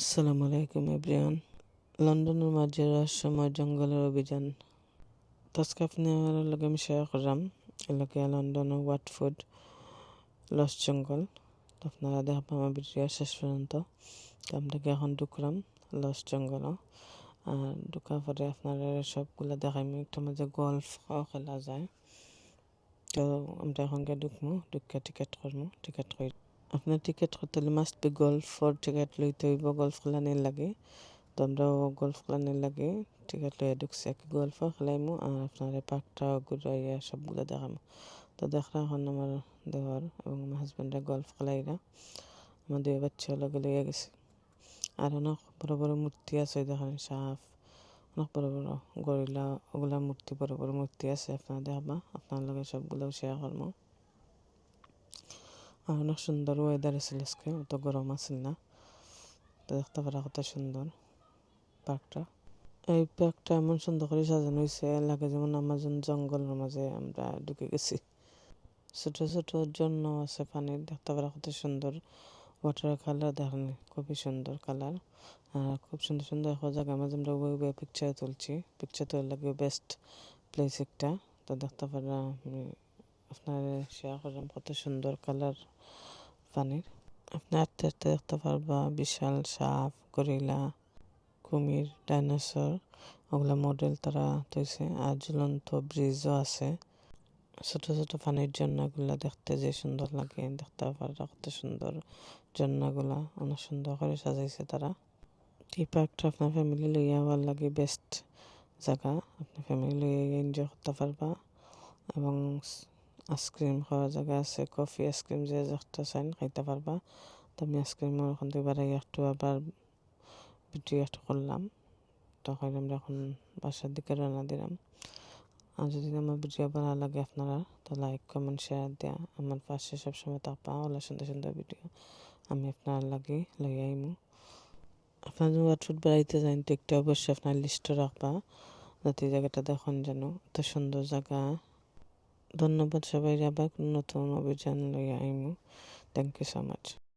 আসসালামু আলাইকুম এভরিওয়ান। লন্ডনের মাঝে রহস্যময় জঙ্গলের অভিযান। তো আজকে আপনার লগে আমি শেয়ার করলাম এলাকা লন্ডনের ওয়াটফোর্ড লস্ট জঙ্গল। তো আপনারা দেখবেন আমার ভিডিও শেষ পর্যন্ত। তো আমরা এখন ঢুকলাম লস্ট জঙ্গল। আর ঢুকার পরে আপনারা সবগুলো দেখাই একটা মাঝে গল্ফ খেলা যায়। তো আমরা এখনকে ঢুকবো, ঢুকে টিকিট করবো। টিকিট করে আপনার টিকিট করতে হলে মাস্ট বি গল্ফর টিকিট লইতে হইব, গল্ফ খেলানির লাগে। তো আমরা গল্ফ খেলানির লাগে টিকিট লইয়া ঢুকছি, এক গল্ফ খেলাইমু আর আপনার পার্কটা ঘুরাইয়া সবগুলো দেখামো। তো দেখরা এখন আমার দেওয়ার এবং আমার হাজব্যান্ডের গল্ফ খেলাইরা আমার দুই বাচ্চা লগে লইয়া গেছে। আর অনেক বড় বড় মূর্তি আছে, দেখেন সাপ, অনেক বড় বড় গরিলা, ওগুলা মূর্তি, বড় বড় মূর্তি আছে। আপনারা দেখবা, আপনার লগে সবগুলো শেয়ার করবো। আর অনেক সুন্দর ওয়েদার আছিল আজকে, অত গরম আছিল না। তো দেখতে পারা কত সুন্দর পার্কটা। এই পার্কটা এমন সুন্দর করে সাজানো হয়েছে, লাগে যেমন আমাজন জঙ্গলের মাঝে আমরা ঢুকে গেছি। ছোট ছোট ঝর্ণা আছে পানির, দেখতে পারা কত সুন্দর। ওয়াটার কালার দেখেন, খুবই সুন্দর কালার। আর খুব সুন্দর সুন্দর এক জায়গার মাঝে আমরা পিকচার তুলছি। পিকচার তোলার লাগে বেস্ট প্লেস একটা। তো দেখতে পারা আমি আপনার শেয়ার করলাম কত সুন্দর কালার পানির। আপনি আস্তে আস্তে দেখতে পারবা বিশাল সাপ, গরিলা, কুমির, ডাইনোসর, ওগুলা মডেল তারা তৈছে। আর ঝুলন্ত ব্রিজও আছে। ছোট ছোট পানির ঝর্ণাগুলা দেখতে যে সুন্দর লাগে, দেখতে পারা কত সুন্দর। ঝর্ণাগুলা অনেক সুন্দর করে সাজাইছে তারা। এই পার্কটা আপনার ফ্যামিলি লইয়া হওয়ার লাগে বেস্ট জায়গা। আপনার ফ্যামিলি লইয়া এনজয় করতে পারবা। এবং আইসক্রিম খাওয়ার জায়গা আছে, কফি আইসক্রিম যে একটা চাইন খাইতে পারবা। তো আমি আইসক্রিমের ওখান থেকে বাড়াই একটু আবার ভিডিও একটা করলাম। তখন আমরা এখন বাসার দিকে রওনা দিলাম। আর যদি আমার ভিডিও ভালো লাগে আপনারা, তো লাইক কমেন্ট শেয়ার দেয়া আমার পাশে সবসময় থাকবা। ওলা সুন্দর সুন্দর ভিডিও আমি আপনার লাগে লই আইমু। আপনার যদি ওয়াটফোর্ড বেড়াইতে যান তো একটা অবশ্যই আপনার লিস্টে রাখবা, যাতে জায়গাটা দেখুন যেন এত সুন্দর জায়গা। ধন্যবাদ সবাই, আবার নতুন অভিযান লই আইমু। Thank you so much.